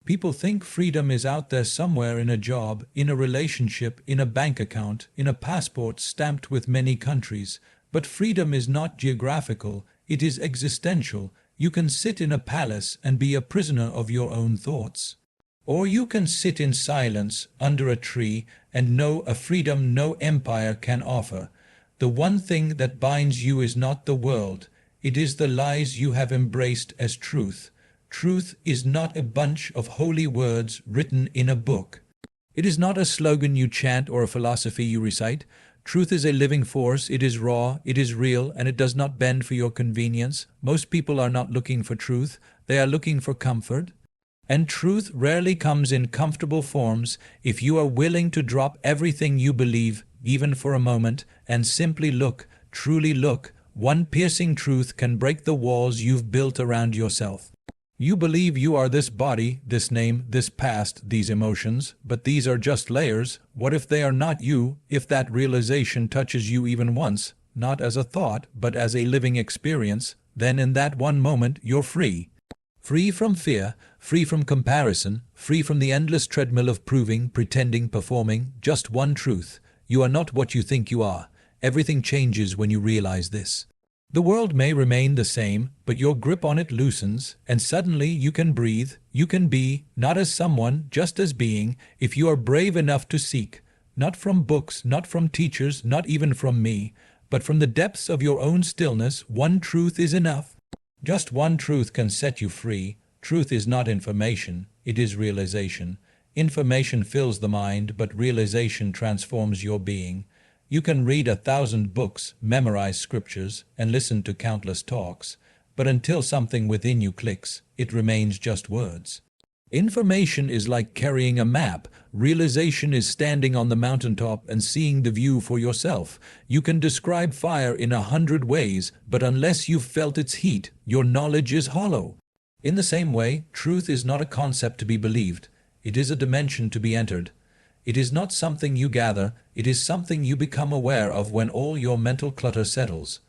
People think freedom is out there somewhere in a job, in a relationship, in a bank account, in a passport stamped with many countries. But freedom is not geographical, it is existential. You can sit in a palace and be a prisoner of your own thoughts. Or you can sit in silence under a tree and know a freedom no empire can offer. The one thing that binds you is not the world, it is the lies you have embraced as truth. Truth is not a bunch of holy words written in a book. It is not a slogan you chant or a philosophy you recite. Truth is a living force, it is raw, it is real, and it does not bend for your convenience. Most people are not looking for truth, they are looking for comfort. And truth rarely comes in comfortable forms. If you are willing to drop everything you believe, even for a moment, and simply look, truly look, one piercing truth can break the walls you've built around yourself. You believe you are this body, this name, this past, these emotions, but these are just layers. What if they are not you? If that realization touches you even once, not as a thought, but as a living experience, then in that one moment you're free. Free from fear, free from comparison, free from the endless treadmill of proving, pretending, performing, just one truth. You are not what you think you are. Everything changes when you realize this. The world may remain the same, but your grip on it loosens, and suddenly you can breathe, you can be, not as someone, just as being, if you are brave enough to seek, not from books, not from teachers, not even from me, but from the depths of your own stillness. One truth is enough. Just one truth can set you free. Truth is not information, it is realization. Information fills the mind, but realization transforms your being. You can read 1,000 books, memorize scriptures, and listen to countless talks, but until something within you clicks, it remains just words. Information is like carrying a map. Realization is standing on the mountaintop and seeing the view for yourself. You can describe fire in 100 ways, but unless you've felt its heat, your knowledge is hollow. In the same way, truth is not a concept to be believed. It is a dimension to be entered. It is not something you gather, it is something you become aware of when all your mental clutter settles.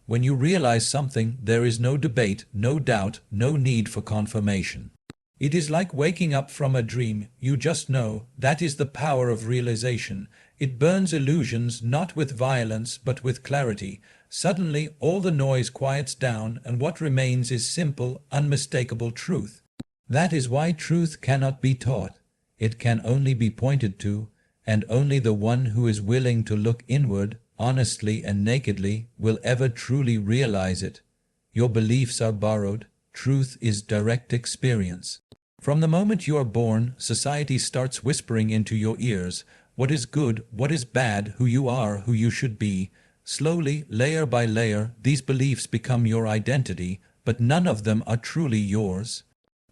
When you realize something, there is no debate, no doubt, no need for confirmation. It is like waking up from a dream. You just know. That is the power of realization. It burns illusions not with violence but with clarity. Suddenly all the noise quiets down and what remains is simple, unmistakable truth. That is why truth cannot be taught. It can only be pointed to, and only the one who is willing to look inward, honestly and nakedly, will ever truly realize it. Your beliefs are borrowed. Truth is direct experience. From the moment you are born, society starts whispering into your ears what is good, what is bad, who you are, who you should be. Slowly, layer by layer, these beliefs become your identity, but none of them are truly yours.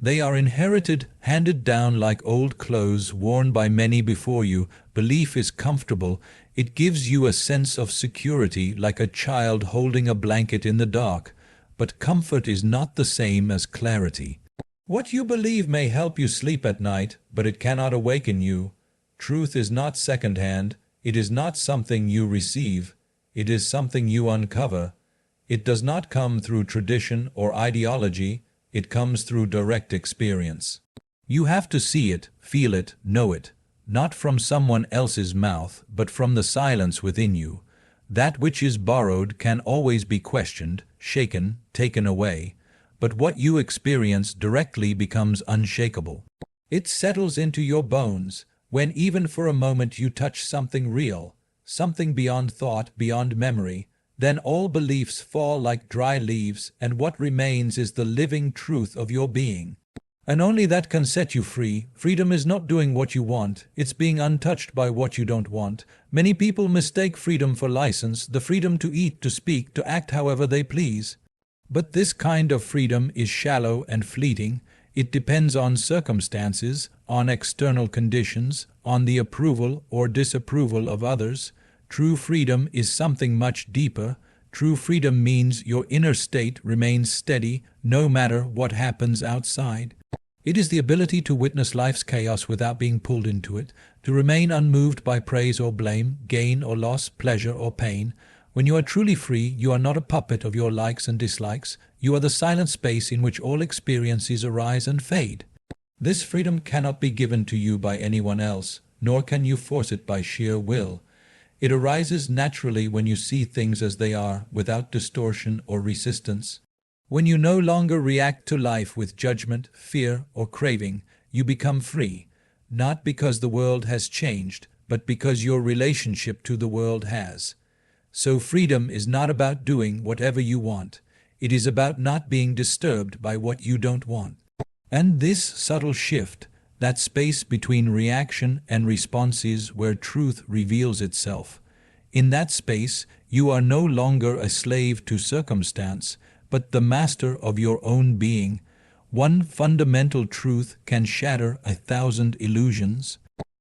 They are inherited, handed down like old clothes worn by many before you. Belief is comfortable. It gives you a sense of security, like a child holding a blanket in the dark. But comfort is not the same as clarity. What you believe may help you sleep at night, but it cannot awaken you. Truth is not second-hand. It is not something you receive. It is something you uncover. It does not come through tradition or ideology. It comes through direct experience. You have to see it, feel it, know it, not from someone else's mouth, but from the silence within you. That which is borrowed can always be questioned, shaken, taken away, but what you experience directly becomes unshakable. It settles into your bones, when even for a moment you touch something real, something beyond thought, beyond memory. Then all beliefs fall like dry leaves, and what remains is the living truth of your being. And only that can set you free. Freedom is not doing what you want, it's being untouched by what you don't want. Many people mistake freedom for license, the freedom to eat, to speak, to act however they please. But this kind of freedom is shallow and fleeting. It depends on circumstances, on external conditions, on the approval or disapproval of others. True freedom is something much deeper. True freedom means your inner state remains steady no matter what happens outside. It is the ability to witness life's chaos without being pulled into it, to remain unmoved by praise or blame, gain or loss, pleasure or pain. When you are truly free, you are not a puppet of your likes and dislikes. You are the silent space in which all experiences arise and fade. This freedom cannot be given to you by anyone else, nor can you force it by sheer will. It arises naturally when you see things as they are, without distortion or resistance. When you no longer react to life with judgment, fear, or craving, you become free, not because the world has changed, but because your relationship to the world has. So freedom is not about doing whatever you want. It is about not being disturbed by what you don't want. And this subtle shift, that space between reaction and response, is where truth reveals itself. In that space, you are no longer a slave to circumstance, but the master of your own being. One fundamental truth can shatter 1,000 illusions.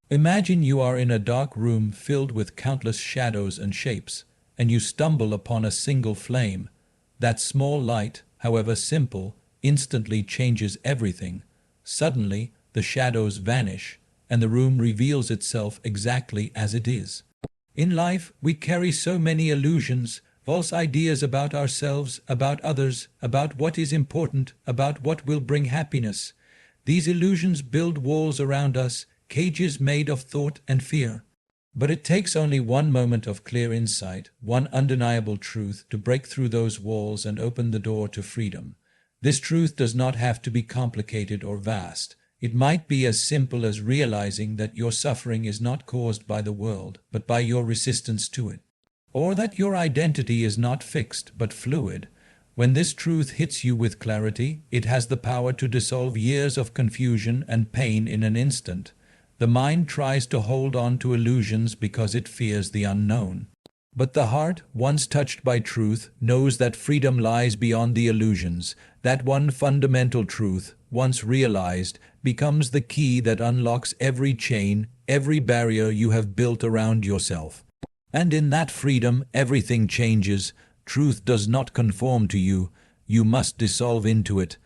Imagine you are in a dark room filled with countless shadows and shapes, and you stumble upon a single flame. That small light, however simple, instantly changes everything. Suddenly, the shadows vanish, and the room reveals itself exactly as it is. In life, we carry so many illusions, false ideas about ourselves, about others, about what is important, about what will bring happiness. These illusions build walls around us, cages made of thought and fear. But it takes only one moment of clear insight, one undeniable truth, to break through those walls and open the door to freedom. This truth does not have to be complicated or vast. It might be as simple as realizing that your suffering is not caused by the world, but by your resistance to it. Or that your identity is not fixed, but fluid. When this truth hits you with clarity, it has the power to dissolve years of confusion and pain in an instant. The mind tries to hold on to illusions because it fears the unknown. But the heart, once touched by truth, knows that freedom lies beyond the illusions. That one fundamental truth, once realized, becomes the key that unlocks every chain, every barrier you have built around yourself. And in that freedom, everything changes. Truth does not conform to you. You must dissolve into it.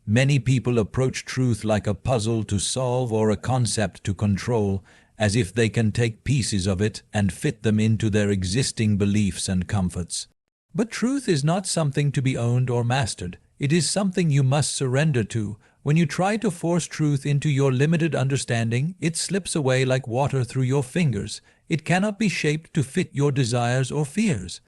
Many people approach truth like a puzzle to solve or a concept to control, as if they can take pieces of it and fit them into their existing beliefs and comforts. But truth is not something to be owned or mastered. It is something you must surrender to. When you try to force truth into your limited understanding, it slips away like water through your fingers. It cannot be shaped to fit your desires or fears.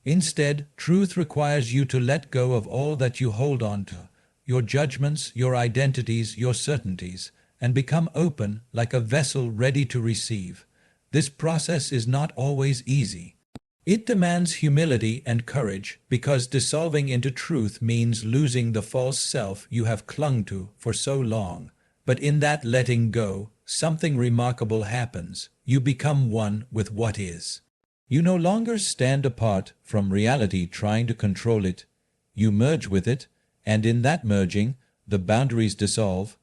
Instead, truth requires you to let go of all that you hold on to, your judgments, your identities, your certainties, and become open like a vessel ready to receive. This process is not always easy. It demands humility and courage, because dissolving into truth means losing the false self you have clung to for so long. But in that letting go, something remarkable happens. You become one with what is. You no longer stand apart from reality trying to control it. You merge with it, and in that merging, the boundaries dissolve.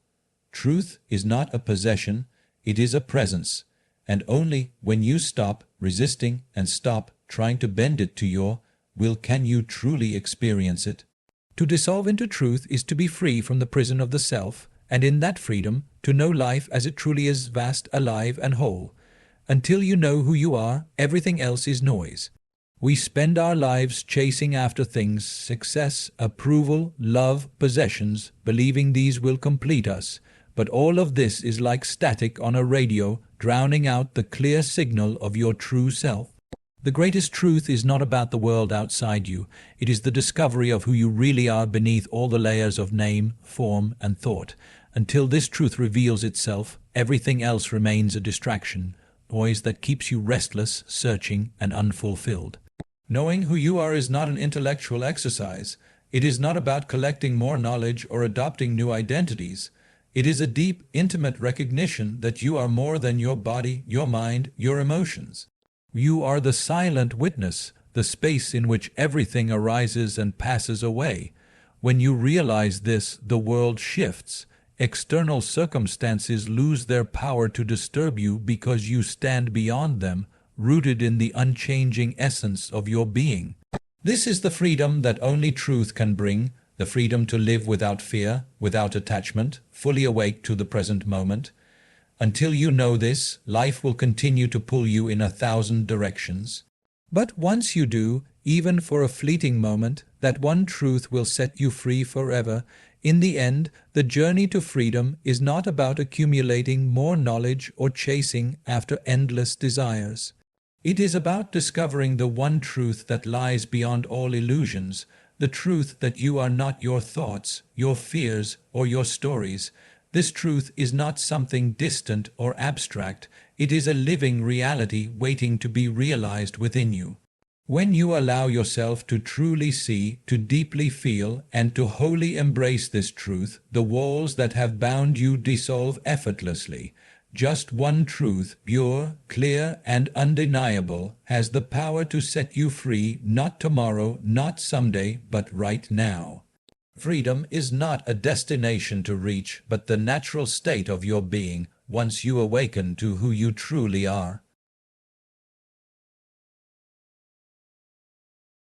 Truth is not a possession, it is a presence, and only when you stop resisting and stop trying to bend it to your will can you truly experience it. To dissolve into truth is to be free from the prison of the self, and in that freedom, to know life as it truly is, vast, alive, and whole. Until you know who you are, everything else is noise. We spend our lives chasing after things, success, approval, love, possessions, believing these will complete us. But all of this is like static on a radio, drowning out the clear signal of your true self. The greatest truth is not about the world outside you. It is the discovery of who you really are beneath all the layers of name, form, and thought. Until this truth reveals itself, everything else remains a distraction, noise that keeps you restless, searching, and unfulfilled. Knowing who you are is not an intellectual exercise. It is not about collecting more knowledge or adopting new identities. It is a deep, intimate recognition that you are more than your body, your mind, your emotions. You are the silent witness, the space in which everything arises and passes away. When you realize this, the world shifts. External circumstances lose their power to disturb you because you stand beyond them, rooted in the unchanging essence of your being. This is the freedom that only truth can bring, the freedom to live without fear, without attachment, fully awake to the present moment. Until you know this, life will continue to pull you in 1,000 directions. But once you do, even for a fleeting moment, that one truth will set you free forever. In the end, the journey to freedom is not about accumulating more knowledge or chasing after endless desires. It is about discovering the one truth that lies beyond all illusions, the truth that you are not your thoughts, your fears, or your stories. This truth is not something distant or abstract, it is a living reality waiting to be realized within you. When you allow yourself to truly see, to deeply feel, and to wholly embrace this truth, the walls that have bound you dissolve effortlessly. Just one truth, pure, clear, and undeniable, has the power to set you free, not tomorrow, not someday, but right now. Freedom is not a destination to reach, but the natural state of your being, once you awaken to who you truly are.